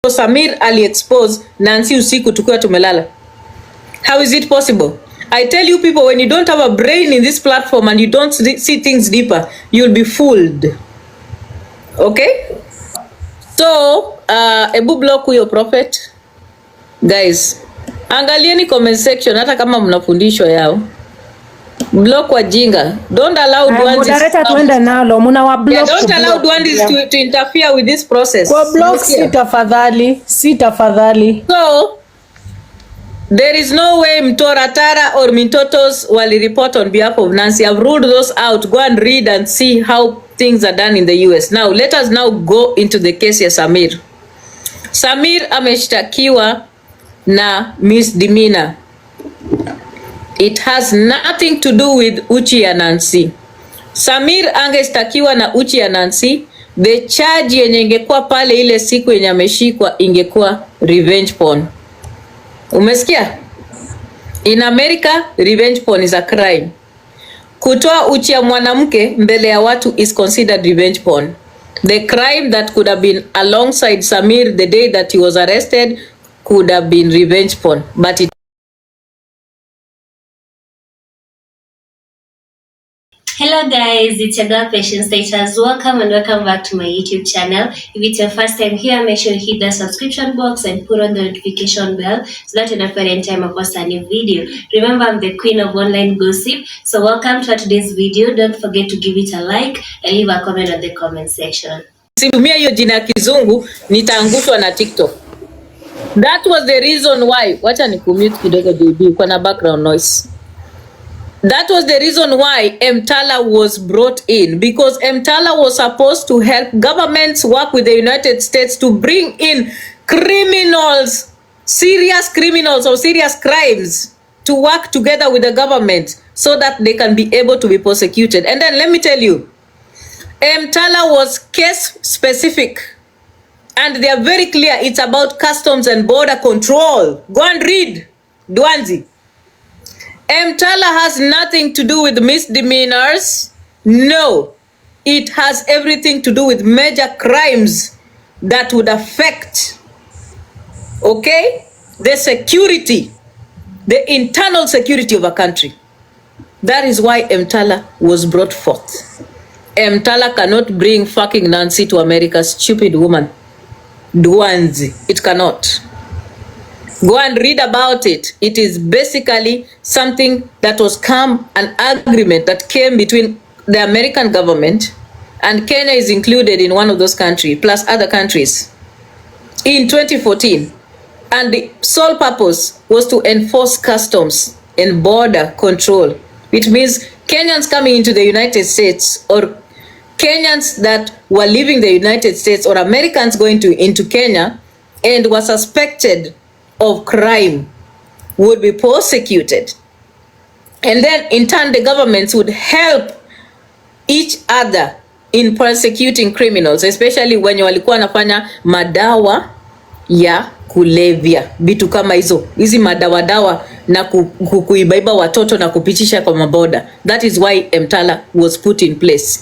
Samir ali-expose Nancy usiku tukiwa tumelala. How is it possible? I tell you people, when you don't have a brain in this platform and you don't see things deeper, you'll be fooled. Okay? So, ebu block huyo prophet. Guys, angalieni comment section hata kama mnafundishwa yao. Block wajinga. Don't allow Duanzis don't allow Duanzis to interfere with this process. Kwa block si tafadhali. So, there is no way Mtoratara or Mintotos will report on behalf of Nancy. I've ruled those out. Go and read and see how things are done in the US. Now, let us now go into the case ya Samir. Samir ameshtakiwa na misdemeanor. It has nothing to do with Uchi ya Nancy. Samir angestakiwa na Uchi ya Nancy, the charge yenye ingekuwa pale ile siku yenye ameshikwa ingekuwa revenge porn. Umesikia? In America, revenge porn is a crime. Kutoa uchi ya mwanamke mbele ya watu is considered revenge porn. The crime that could have been alongside Samir the day that he was arrested could have been revenge porn, but it Hello guys, it's your girl Patience Status. Welcome and welcome back to my YouTube channel. If it's your first time here, make sure you hit the subscription box and put on the notification bell so that you don't forget any time I post a new video. Remember, I'm the queen of online gossip. So welcome to today's video. Don't forget to give it a like and leave a comment on the comment section. Simtumia hiyo jina kizungu nitaangushwa na TikTok. That was the reason why. Wacha ni commute kidogo baby kwa na background noise. That was the reason why Mtala was brought in, because Mtala was supposed to help governments work with the United States to bring in criminals, serious criminals or serious crimes, to work together with the government so that they can be able to be prosecuted. And then let me tell you, Mtala was case specific and they are very clear. It's about customs and border control. Go and read Duanzi. Mtala has nothing to do with misdemeanors. No, it has everything to do with major crimes that would affect, okay, the security, the internal security of a country. That is why Mtala was brought forth. Mtala cannot bring fucking Nancy to America, stupid woman. Duanzi, it cannot. Go and read about it. It is basically something that was an agreement that came between the American government, and Kenya is included in one of those countries, plus other countries, in 2014. And the sole purpose was to enforce customs and border control, which means Kenyans coming into the United States, or Kenyans that were leaving the United States, or Americans going into Kenya and were suspected of crime would be prosecuted. And then in turn the governments would help each other in prosecuting criminals, especially when walikuwa wanafanya madawa ya kulevya, vitu kama hizi madawa na kuibaiba watoto na kupitisha kwa maboda. That is why Mtala was put in place.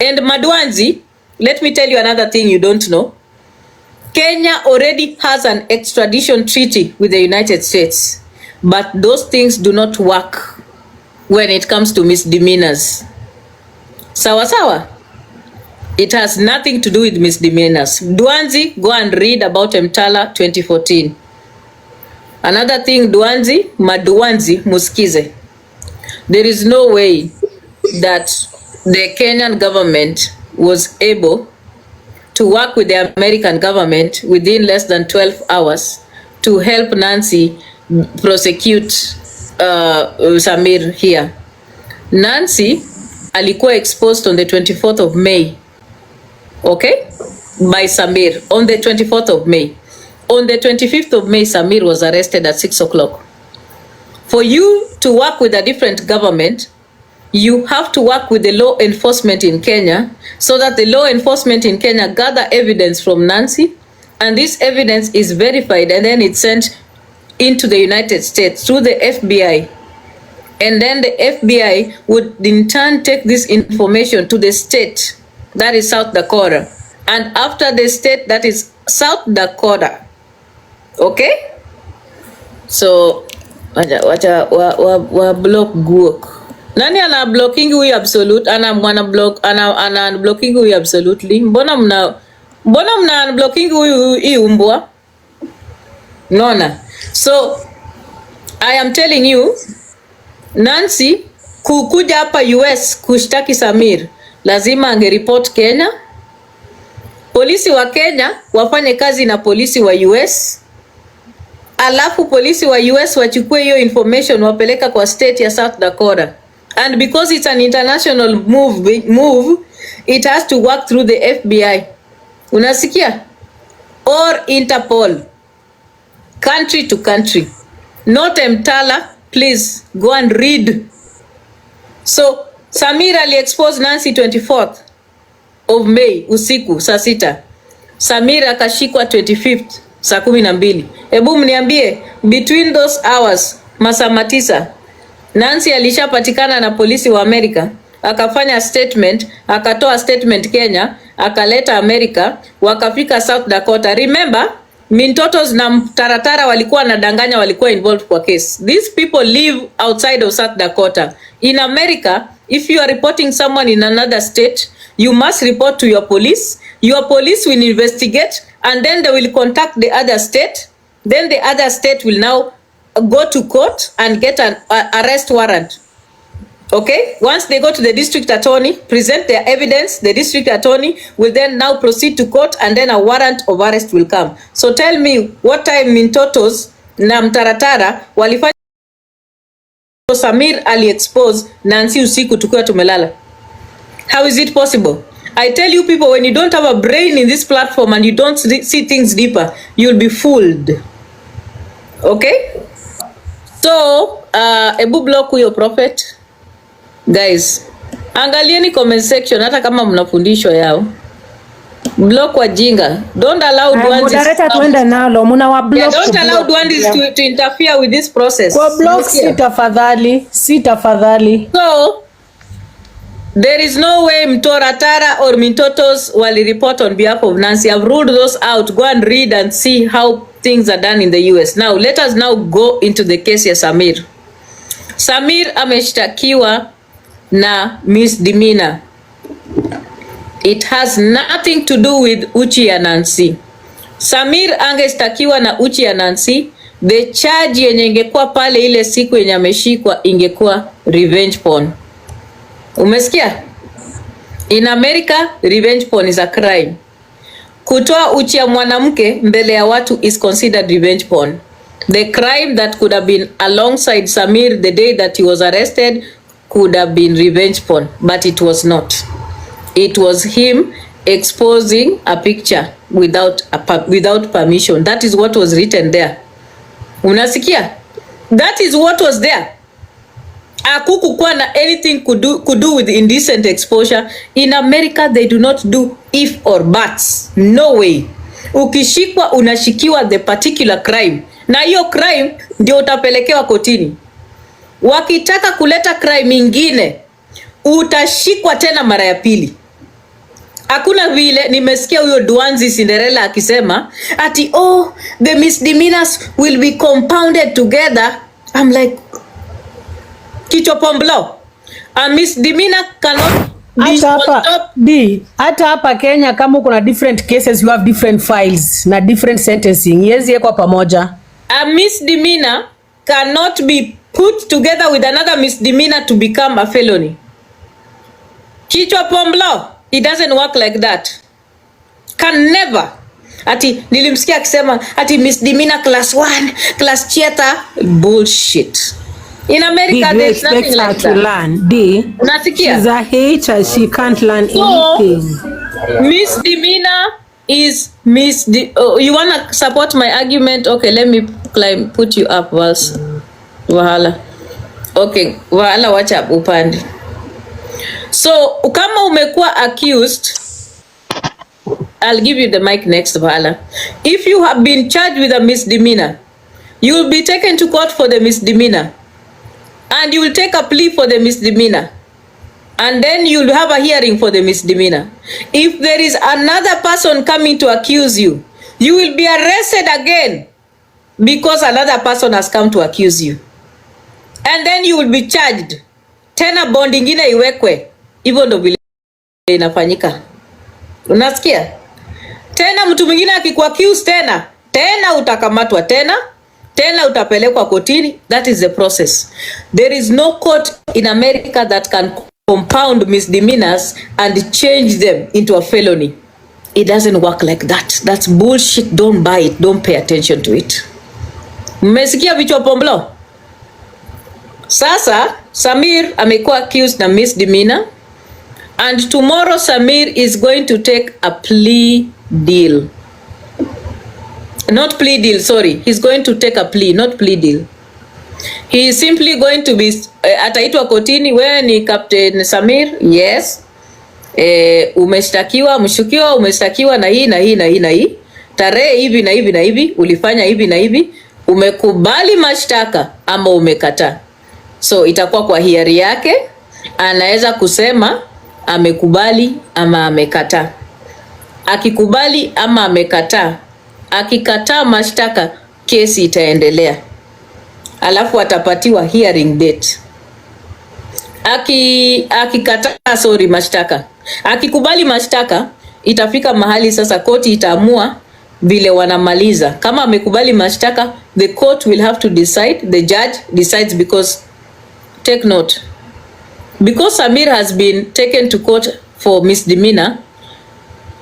And Madwanzi, let me tell you another thing you don't know. Kenya already has an extradition treaty with the United States, but those things do not work when it comes to misdemeanors. Sawa sawa? It has nothing to do with misdemeanors. Duanzi, go and read about Mtala 2014. Another thing, Duanzi, Maduanzi, musikize. There is no way that the Kenyan government was able to work with the American government within less than 12 hours to help Nancy prosecute Samir here. Nancy alikuwa exposed on the 24th of May, okay, by Samir on the 24th of May. On the 25th of May, Samir was arrested at 6 o'clock. For you to work with a different government, you have to work with the law enforcement in Kenya, so that the law enforcement in Kenya gather evidence from Nancy, and this evidence is verified and then it's sent into the United States through the FBI. And then the FBI would in turn take this information to the state, that is South Dakota. And after the state, that is South Dakota. Okay? So wacha wa block guok. Nani ana blocking huyu absolute? Ana mwana block ana blocking huyu absolutely. Mbona mna blocking huyu hii umbwa? Nona. So I am telling you, Nancy kukuja hapa US kushtaki Samir, lazima angeripoti Kenya. Polisi wa Kenya wafanye kazi na polisi wa US. Alafu polisi wa US wachukue hiyo information wapeleka kwa state ya South Dakota. And because it's an international move, it has to work through the FBI. Unasikia? Or Interpol. Country to country. Not Mtala, please go and read. So Samir ali-expose Nancy 24th of May usiku saa 6. Samir akashikwa 25th saa 12. Hebu mniambie between those hours masaa 9 Nancy alishapatikana na polisi wa Amerika, akafanya statement, akatoa statement Kenya, akaleta Amerika, wakafika South Dakota. Remember, Mintotos na Mtaratara walikuwa nadanganya walikuwa involved kwa case. These people live outside of South Dakota. In America, if you are reporting someone in another state, you must report to your police. Your police will investigate and then they will contact the other state. Then the other state will now go to court and get an arrest warrant. Okay, once they go to the district attorney, present their evidence, the district attorney will then now proceed to court and then a warrant of arrest will come. So tell me what time Mintotos na Mtaratara walifanya Samir ali-expose Nancy usiku tukiwa tumelala? How is it possible? I tell you people, when you don't have a brain in this platform and you don't see things deeper, you'll be fooled. Okay? So, ebu block huyo prophet. Guys, angalieni comment section hata kama mnafundishwa yao. Block wajinga. Don't allow Duandis tuende nalo, muna wa block. Yeah, don't allow Duandis to interfere with this process. Kwa block si tafadhali. So, there is no way Mtoratara or Mintotos wali report on behalf of Nancy. I've ruled those out. Go and read and see how things are done in the US. Now, let us now go into the case ya Samir. Samir ameshtakiwa na misdemeanor. It has nothing to do with Uchi ya Nancy. Samir angestakiwa na Uchi ya Nancy, the charge yenye ingekuwa pale ile siku yenye ameshikwa ingekuwa revenge porn. Umesikia? In America, revenge porn is a crime. Kutoa uchi ya mwanamke mbele ya watu is considered revenge porn. The crime that could have been alongside Samir the day that he was arrested could have been revenge porn, but it was not. It was him exposing a picture without permission. That is what was written there. Unasikia? That is what was there. Akukukuwa na anything could do with indecent exposure. In America, they do not do if or buts. No way. Ukishikwa unashikiwa the particular crime. Na hiyo crime ndio utapelekewa kotini. Wakitaka kuleta crime ingine, utashikwa tena mara ya pili. Hakuna vile nimesikia huyo Duanzi Cinderella akisema ati the misdemeanors will be compounded together. I'm like, kichopomblo. A misdemeanor cannot be on top. Hata hapa Kenya kama kuna different cases, you have different files na different sentencing. Yezi yeko pamoja. A misdemeanor cannot be put together with another misdemeanor to become a felony. Kichopomblo. It doesn't work like that. Can never. Ati nilimsikia akisema ati misdemeanor class 1, class theater. Bullshit. In America, there's nothing like that. Learn. Unasikia? She's a hater. She can't learn anything. Misdemeanor is you want to support my argument? Okay, let me put you up, Wahala. Okay, Wahala, watch up upande. So, kama umekuwa accused, I'll give you the mic next, Wahala. If you have been charged with a misdemeanor, you will be taken to court for the misdemeanor. And you will take a plea for the misdemeanor. And then you'll have a hearing for the misdemeanor. If there is another person coming to accuse you, you will be arrested again because another person has come to accuse you, and then you will be charged tena, bond ingine iwekwe. Hivyo ndo vile inafanyika, unasikia? Tena mtu mwingine akikuaccuse tena utakamatwa tena utapelekwa kotini. That is the process. There is no court in America that can compound misdemeanors and change them into a felony. It doesn't work like that. That's bullshit. Don't buy it. Don't pay attention to it. Mmesikia vichwa pomblo? Sasa Sammir amekuwa accused na misdemeanor, and tomorrow Sammir is going to take a plea deal. Not plea deal, sorry. He's going to take a plea, not plea deal. He is simply going to be ataitwa kotini. Wewe ni Captain Sammir? Yes. Umeshtakiwa, mshukiwa umeshtakiwa na hii na hii na hii na hii. Tarehe hivi na hivi na hivi, ulifanya hivi na hivi. Umekubali mashtaka ama umekataa? So itakuwa kwa hiari yake, anaweza kusema amekubali ama amekataa. Akikubali ama amekataa, akikataa mashtaka, kesi itaendelea. Alafu atapatiwa hearing date. Akikataa mashtaka. Akikubali mashtaka, itafika mahali sasa koti itaamua vile wanamaliza. Kama amekubali mashtaka, the court will have to decide, the judge decides, because take note, because Sammir has been taken to court for misdemeanor,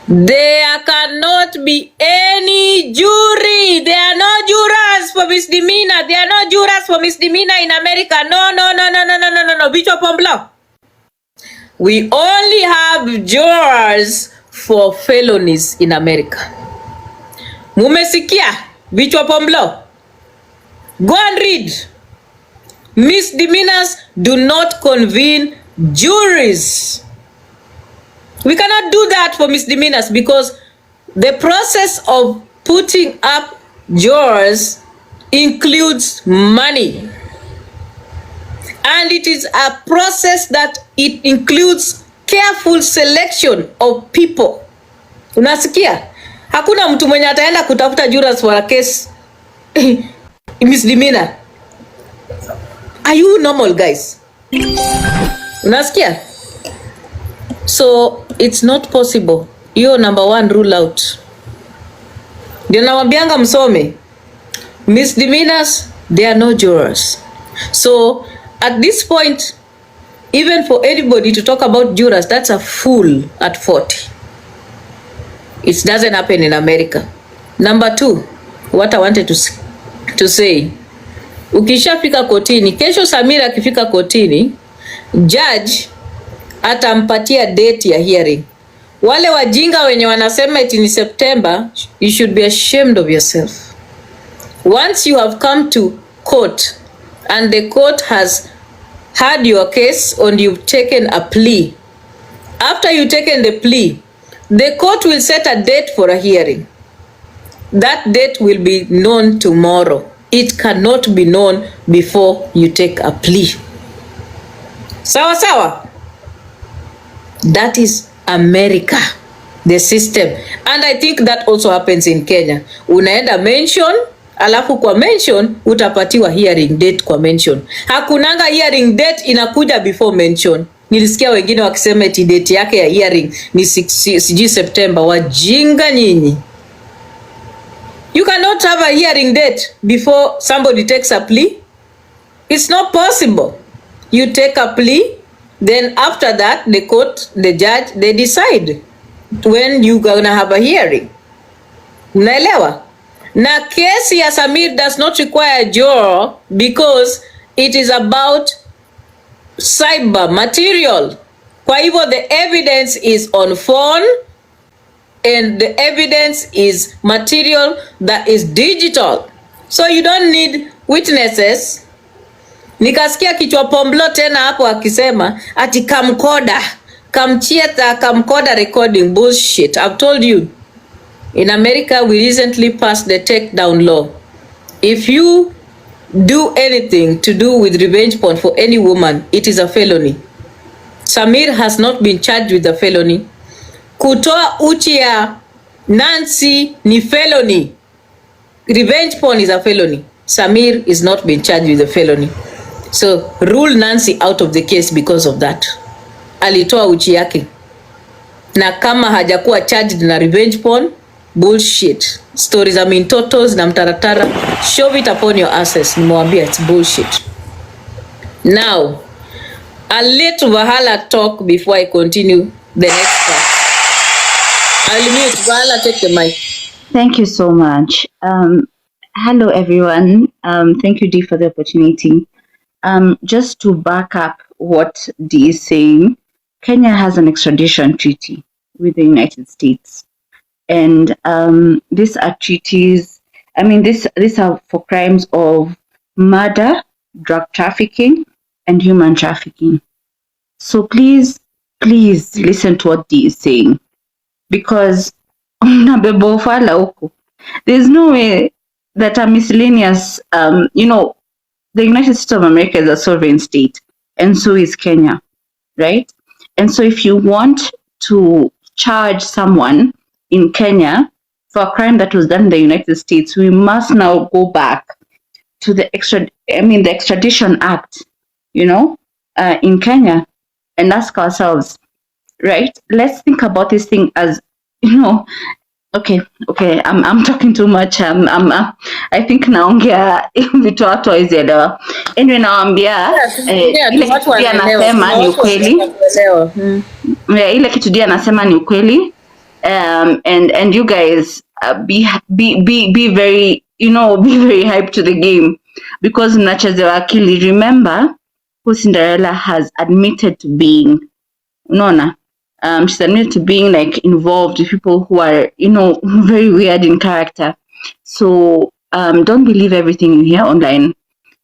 there cannot be any jury. There are no jurors for misdemeanor. There are no jurors for misdemeanor in America. No. Bicho Pomblo. We only have jurors for felonies in America. Mumesikia? Bicho Pomblo. Go and read. Misdemeanors do not convene juries. We cannot do that for misdemeanors because the process of putting up jurors includes money. And it is a process that it includes careful selection of people. Unasikia? Hakuna mtu mwenye ataenda kutafuta jurors for a case misdemeanor. Are you normal, guys? Unasikia? So it's not possible. Hiyo number one rule out. Ndio nawambianga msome. Misdemeanors, there are no jurors. So at this point, even for anybody to talk about jurors, that's a fool at 40. It doesn't happen in America. Number two, what I wanted to say. Ukishafika kotini, kesho Sammir akifika kotini, judge atampatia date ya hearing. Wale wajinga wenye wanasema eti ni September, you should be ashamed of yourself. Once you have come to court and the court has heard your case and you've taken a plea, after you've taken the plea, the court will set a date for a hearing. That date will be known tomorrow. It cannot be known before you take a plea. Sawa sawa? That is America, the system. And I think that also happens in Kenya. Unaenda mention, alafu kwa mention utapatiwa hearing date kwa mention. Hakunanga hearing date inakuja before mention. Nilisikia wengine wakisema eti date yake ya hearing ni sijui September. Wajinga nyinyi. You cannot have a hearing date before somebody takes a plea. It's not possible. You take a plea, then after that, the court, the judge, they decide when you gonna have a hearing. Unaelewa? Na kesi ya Sammir does not require a juror because it is about cyber material. Kwa hivyo the evidence is on phone and the evidence is material that is digital. So you don't need witnesses. Nikasikia kichwa Pomblo tena hapo akisema ati camcorder recording. Bullshit. I've told you. In America, we recently passed the takedown law. If you do anything to do with revenge porn for any woman, it is a felony. Sammir has not been charged with a felony. Kutoa uchi ya Nancy ni felony. Revenge porn is a felony. Sammir is not being charged with a felony. So rule Nancy out of the case because of that. Alitoa uchi yake. Na kama hajakuwa charged na revenge porn, bullshit. Stories za mintotos na mtaratara, shove it upon your asses. Nimewambia it's bullshit. Now, I'll let Vahala talk before I continue the next part. I'll mute. Vahala, take the mic. Thank you so much. Hello, everyone. Thank you, Dee, for the opportunity. Just to back up what Dee is saying, Kenya has an extradition treaty with the United States. And these are treaties, these are for crimes of murder, drug trafficking, and human trafficking. So please listen to what Dee is saying. Because there's no way that a miscellaneous, the United States of America is a sovereign state, and so is Kenya, right? And so if you want to charge someone in Kenya for a crime that was done in the United States, we must now go back to the Extradition Act, in Kenya, and ask ourselves, right? Let's think about this thing as, okay, I'm talking too much. I think naongea vitu watu hawazielewa. Anyway, naambia ile kitu dia anasema ni ukweli. Ile kitu dia anasema ni ukweli. And you guys be very, be very hyped to the game, because mnachezewa akili. Remember who Cinderella has admitted to being. Unaona? She's admitted to being involved with people who are, very weird in character. So don't believe everything you hear online.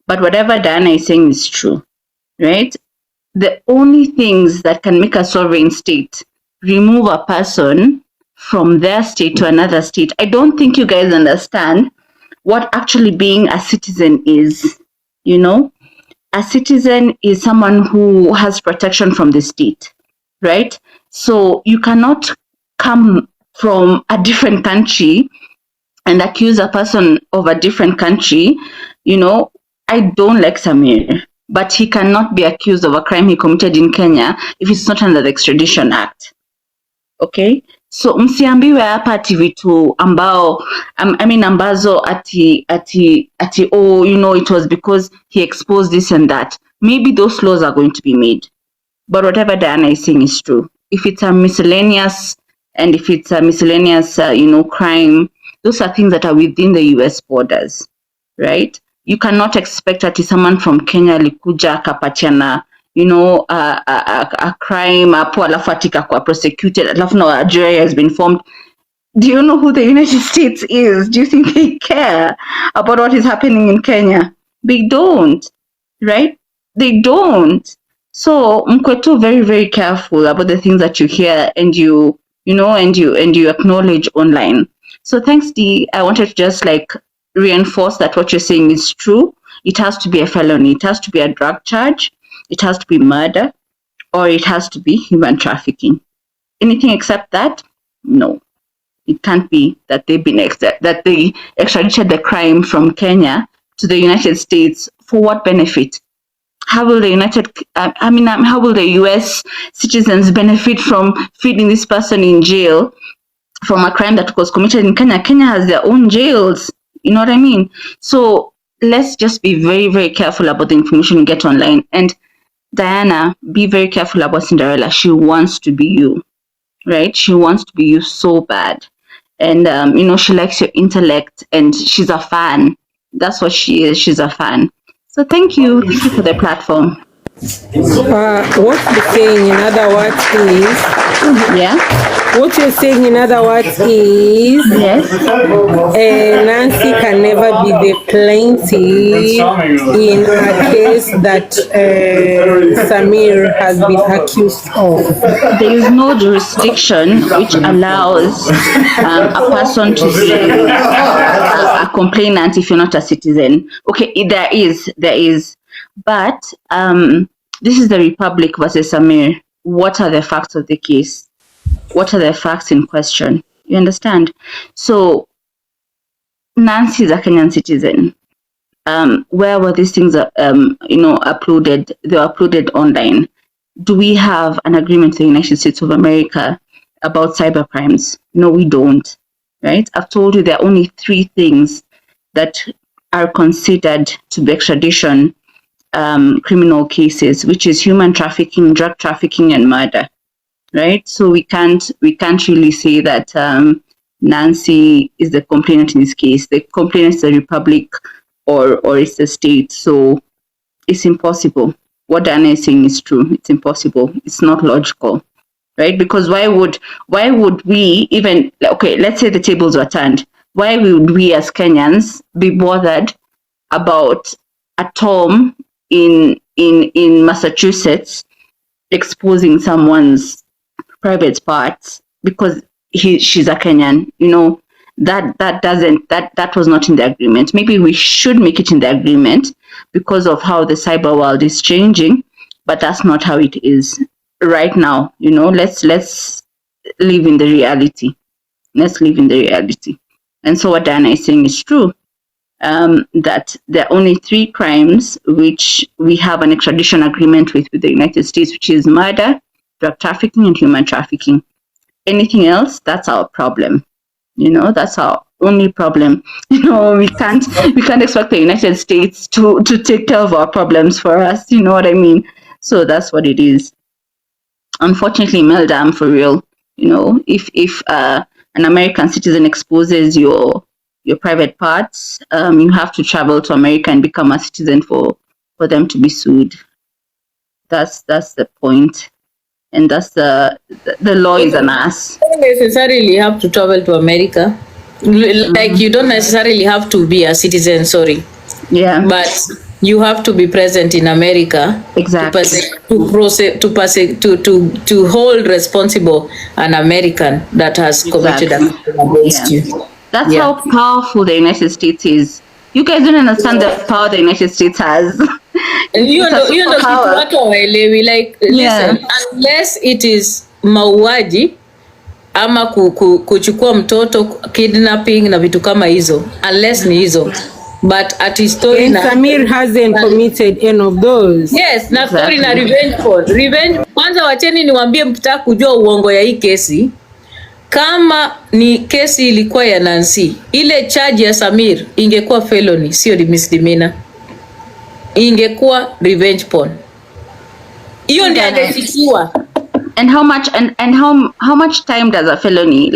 But whatever Diana is saying is true, right? The only things that can make a sovereign state remove a person from their state to another state. I don't think you guys understand what actually being a citizen is. A citizen is someone who has protection from the state, right? So you cannot come from a different country and accuse a person of a different country. I don't like Sammir, but he cannot be accused of a crime he committed in Kenya if it's not under the Extradition Act. Okay? So msiambiwe hapa ati vitu ambao ambazo ati it was because he exposed this and that. Maybe those laws are going to be made. But whatever Diana is saying is true. If it's a miscellaneous crime, those are things that are within the US borders, right? You cannot expect that someone from Kenya likuja akapatiana, a crime, hapo alafu akakuwa prosecuted, alafu now a jury has been formed. Do you know who the United States is? Do you think they care about what is happening in Kenya? They don't, right? They don't. So mkwe tu very, very careful about the things that you hear and you acknowledge online. So thanks, Dee. I wanted to just reinforce that what you're saying is true. It has to be a felony. It has to be a drug charge. It has to be murder, or it has to be human trafficking. Anything except that, no. It can't be that that they extradited the crime from Kenya to the United States. For what benefit? How will how will the US citizens benefit from feeding this person in jail from a crime that was committed in Kenya? Kenya has their own jails. You know what I mean? So let's just be very, very careful about the information you get online. And Diana, be very careful about Cinderella. She wants to be you, right? She wants to be you so bad. And, she likes your intellect and she's a fan. That's what she is. She's a fan. So thank you. Thank you for the platform. What you're saying, in other words, is... Yeah? What you're saying, in other words, is... Yes? Nancy can never be the plaintiff in a case that Sammir has been accused of. There is no jurisdiction which allows a person to be a complainant if you're not a citizen. Okay, there is. But this is the Republic versus Sammir. What are the facts of the case? What are the facts in question? You understand? So Nancy is a Kenyan citizen. Where were these things uploaded? They were uploaded online. Do we have an agreement with the United States of America about cyber crimes? No, we don't. Right? I've told you there are only 3 things that are considered to be extradition criminal cases, which is human trafficking, drug trafficking, and murder. Right? So we can't really say that Nancy is the complainant in this case. The complainant is the Republic or it's the state. So it's impossible. What Diana is saying is true. It's impossible. It's not logical. Right? Because why would we even, okay, let's say the tables were turned. Why would we as Kenyans be bothered about a Tom in Massachusetts exposing someone's private parts because she's a Kenyan? That was not in the agreement. Maybe we should make it in the agreement because of how the cyber world is changing, but that's not how it is right now. Let's live in the reality. Let's live in the reality. And so what Diana is saying is true. That there are only 3 crimes which we have an extradition agreement with the United States, which is murder, drug trafficking, and human trafficking. Anything else, that's our problem. That's our only problem. We can't expect the United States to take care of our problems for us. You know what I mean? So that's what it is. Unfortunately, Meldam, for real. If an American citizen exposes your private parts, you have to travel to America and become a citizen for them to be sued. That's the point. And that's the law is an ass. You don't necessarily have to travel to America. Like you don't necessarily have to be a citizen, sorry. Yeah. But you have to be present in America. Exactly. To hold responsible an American that has committed a crime against you. That's how powerful the United States is. You guys don't understand the power the United States has. Watu hawaelewi, like, listen, unless it is mauaji ama kuchukua mtoto, kidnapping na vitu kama hizo, unless ni hizo, but at story and Sammir hasn't committed any of those. Yes, na story na revenge porn. Revenge, kwanza wacheni niwaambie, mkitaka kujua uongo ya hii kesi, kama ni kesi ilikuwa ya Nancy, ile charge ya Sammir ingekuwa felony, sio misdemeanor. Ingekuwa revenge porn. Hiyo ndio angefikiwa. And how much time does a felony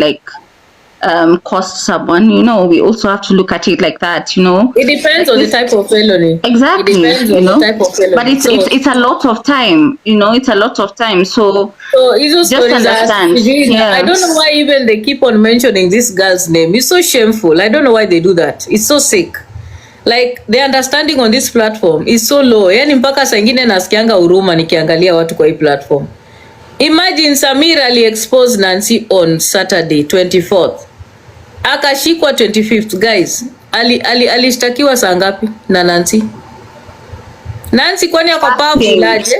cost someone? We also have to look at it like that. It depends on the type of felony. Exactly. It depends on the type of felony. But it's a lot of time. It's a lot of time. So just understand. I don't know why even they keep on mentioning this girl's name. It's so shameful. I don't know why they do that. It's so sick. Like, the understanding on this platform is so low. Yani mpaka saa ingine nasikianga huruma nikiangalia watu kwa hii platform. Imagine Sammir ali-expose Nancy on Saturday 24th. Akashikwa 25th, guys. Alishtakiwa saa ngapi na Nancy? Nancy kwani ako powerful aje?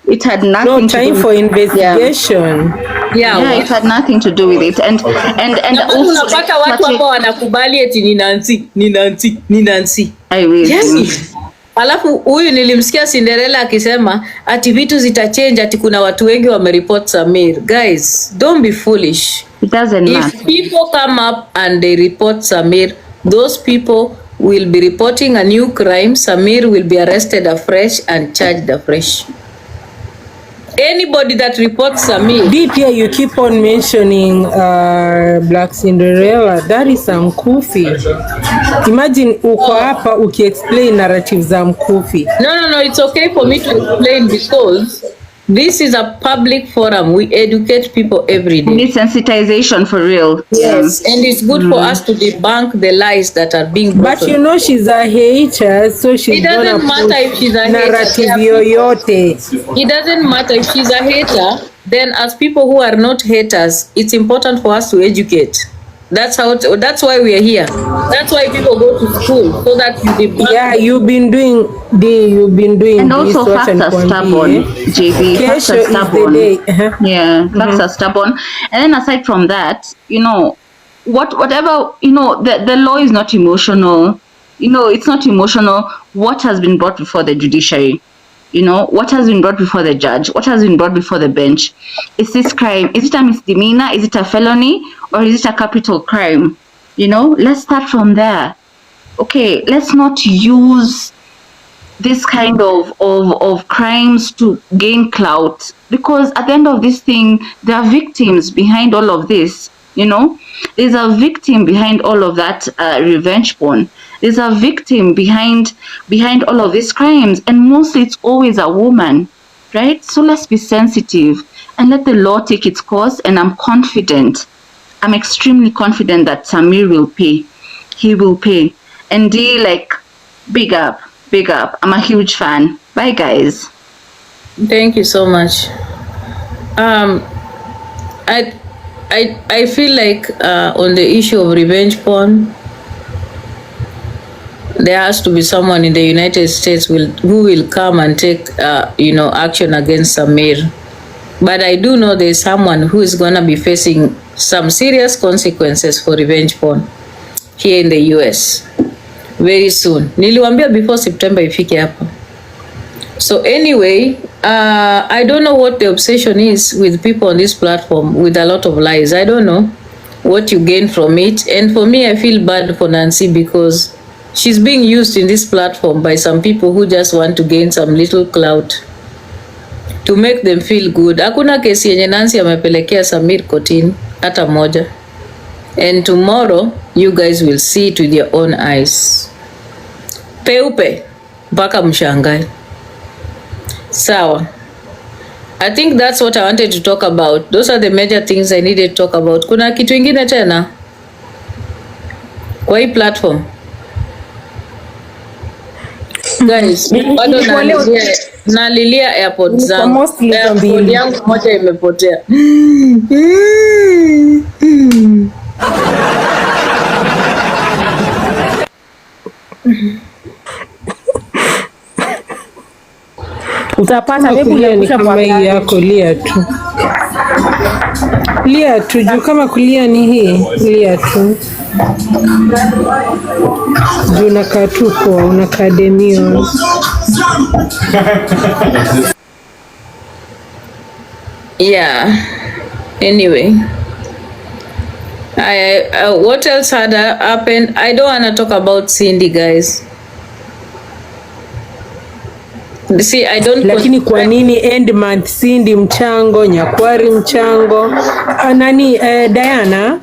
It had nothing to do for investigation. Yeah, it had nothing to do with it. And also unapata watu hapa wanakubali eti ni Nancy. I will. Yes. Alafu huyu nilimsikia Cinderella akisema ati vitu zitachange, ati kuna watu wengi wamereport Sammir. Guys, don't be foolish. It doesn't matter. If people come up and they report Sammir, those people will be reporting a new crime. Sammir will be arrested afresh and charged afresh. Anybody that reports Sammir. DPA, you keep on mentioning Black Cinderella. That is Mkufi. Imagine uko hapa uki-explain narrative za Mkufi. No, it's okay for me to explain because this is a public forum. We educate people every day. We need sensitization for real. Yes, and it's good for us to debunk the lies that are being brought. But she's a hater, so she's gonna doesn't matter if she's a narrative hater. yoyote. It doesn't matter if she's a hater. Then as people who are not haters, it's important for us to educate. That's why we are here. That's why people go to school, so that you debunk. Yeah, you've been doing and also this. Facts are stubborn, JB. Facts are stubborn. Yeah, facts are stubborn. And then aside from that, whatever, the law is not emotional. It's not emotional. What has been brought before the judiciary? What has been brought before the judge? What has been brought before the bench? Is this crime? Is it a misdemeanor? Is it a felony? Or is it a capital crime? Let's start from there. Okay, let's not use this kind of crimes to gain clout, because at the end of this thing, there are victims behind all of this. There's a victim behind all of that revenge porn. There's a victim behind all of these crimes, and mostly it's always a woman, right? So let's be sensitive and let the law take its course. And I'm extremely confident that Sammir will pay. He will pay. And big up. I'm a huge fan. Bye, guys. Thank you so much. I feel like on the issue of revenge porn, there has to be someone in the United States who will come and take action against Sammir. But I do know there's someone who is gonna be facing some serious consequences for revenge porn here in the US very soon. Niliwambia before September ifike hapa. So anyway, I don't know what the obsession is with people on this platform with a lot of lies. I don't know what you gain from it. And for me, I feel bad for Nancy because she's being used in this platform by some people who just want to gain some little clout to make them feel good. Hakuna kesi yenye Nancy amepelekea Sammir kotini hata moja. And tomorrow, you guys will see it with your own eyes. Peupe, mpaka mshangae. Sawa. I think that's what I wanted to talk about. Those are the major things I needed to talk about. Kuna kitu ingine tena kwa hii platform? Guys, bado nalilia airport zangu. Airport yangu moja imepotea. Utapata ni kama hii yako, lia tu juu kama kulia ni hii, lia tu juu unakaa tuko, unakaa demio. Yeah, anyway, what else had happened? I don't want to talk about Cindy, guys. See, I don't. Lakini kwa nini end month Cindy mchango, Nyakwari mchango? Diana,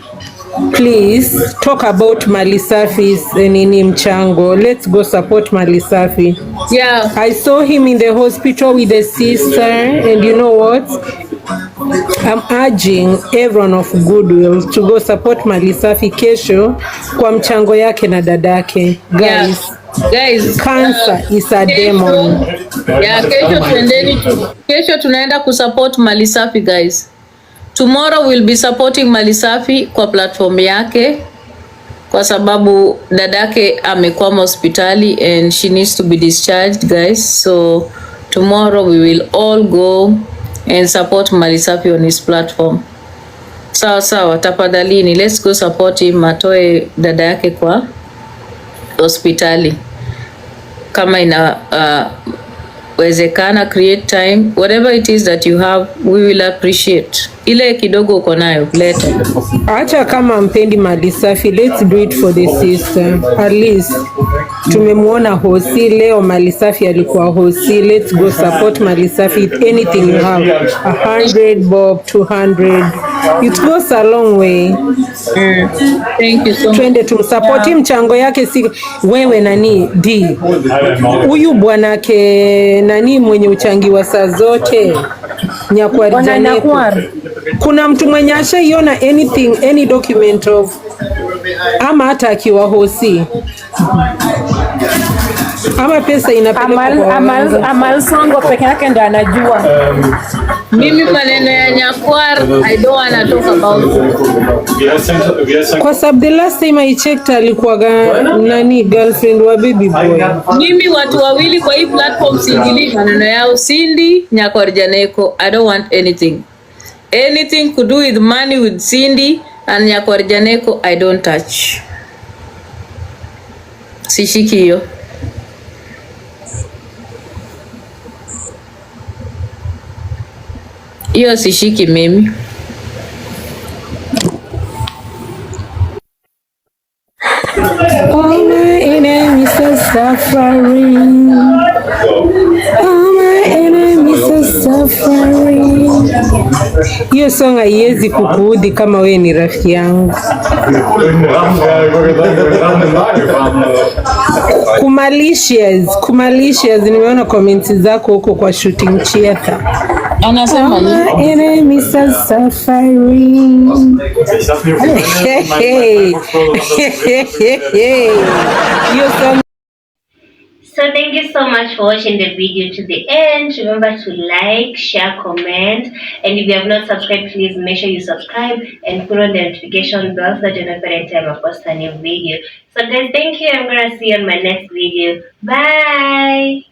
please talk about Malisafi's nini mchango. Let's go support Malisafi. Yeah. I saw him in the hospital with the sister, and you know what? I'm urging everyone of goodwill to go support Malisafi kesho kwa mchango yake na dadake. Guys. Yeah. Guys, cancer is a demon. Yeah, kesho tunaenda kusupport Malisafi, guys. Tomorrow we'll be supporting Malisafi kwa platform yake kwa sababu dadake amekwama hospitali and she needs to be discharged, guys. So tomorrow we will all go and support Malisafi on his platform. Sawa, tafadhalini, let's go support him, atoe dada yake kwa hospitali. Kama wezekana, create time, whatever it is that you have, we will appreciate. Ile kidogo uko nayo leta. Acha kama mpendi Malisafi, let's do it for the sister. At least tumemuona hosi leo, Malisafi alikuwa hosi. Let's go support Malisafi. Anything you have, 100 bob, 200, it goes a long way. Thank you so much. Twende tumsupport mchango yake. Si wewe nani D huyu bwanake nani mwenye uchangiwa saa zote Nyakwari. Kuna mtu mwenye ashaiona any document of ama hata akiwa hosi ama pesa inapelekwa Amal Songo peke yake ndo anajua. Mimi maneno ya Nyakwari, I don't want to talk about it. Kwa sababu the last time I checked alikuwa nani girlfriend wa baby boy. Mimi watu wawili kwa hii platform singili maneno yao, Cindy, Nyakwari Janeko. I don't want anything could do with money with Cindy And Nyakwarijaneko, I don't touch. Sishiki hiyo. Hiyo sishiki mimi. All my enemies are suffering. All my enemies are suffering. Hiyo song haiwezi kukuudhi kama we ni rafiki yangu. Kumalicious, nimeona comments zako huko kwa shooting theater. Anasema ni enemies are suffering. Hiyo song. So thank you so much for watching the video to the end. Remember to like, share, comment, and if you have not subscribed, please make sure you subscribe and put on the notification bell so that you know every time I post a new video. So guys, thank you. I'm gonna see you on my next video. Bye.